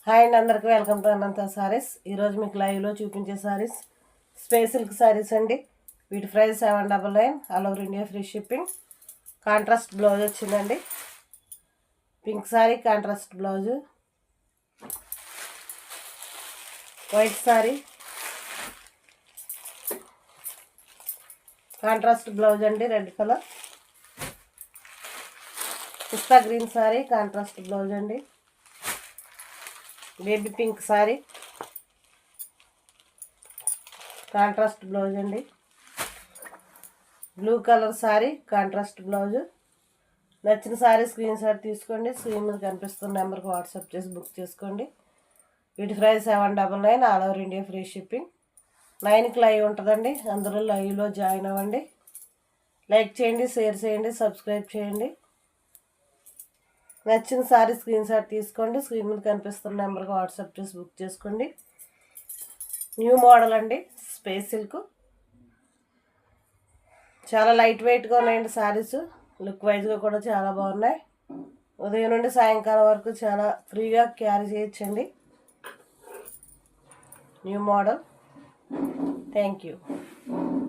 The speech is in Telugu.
హాయ్ అండి, అందరికీ వెల్కమ్ టు అనంత సారీస్. ఈరోజు మీకు లైవ్లో చూపించే సారీస్ స్పేస్ సిల్క్ సారీస్ అండి. వీటి price 799, all over India free shipping. Contrast blouse వచ్చిందండి. Pink sari contrast blouse, white sari contrast blouse అండి, red colour. Pista green sari contrast blouse అండి. Baby pink sari contrast blouse అండి. Blue colour sari contrast blouse. నచ్చిన సారీ స్క్రీన్ షాట్ తీసుకోండి. స్క్రీన్ మీద కనిపిస్తున్న నెంబర్కి వాట్సాప్ చేసి బుక్ చేసుకోండి. వీటి price 799, all over India free shipping. 9కి లైవ్ ఉంటుందండి, అందరూ లైవ్లో జాయిన్ అవ్వండి. లైక్ చేయండి, షేర్ చేయండి, సబ్స్క్రైబ్ చేయండి. నచ్చిన సారీ స్క్రీన్ షాట్ తీసుకోండి. స్క్రీన్ మీద కనిపిస్తున్న నెంబర్కి వాట్సాప్ చేసి బుక్ చేసుకోండి. న్యూ మోడల్ అండి, స్పేస్ సిల్క్. చాలా లైట్ వెయిట్గా ఉన్నాయండి సారీస్. లుక్ వైజ్గా కూడా చాలా బాగున్నాయి. ఉదయం నుండి సాయంకాలం వరకు చాలా ఫ్రీగా క్యారీ చేయొచ్చండి. New model. Thank you.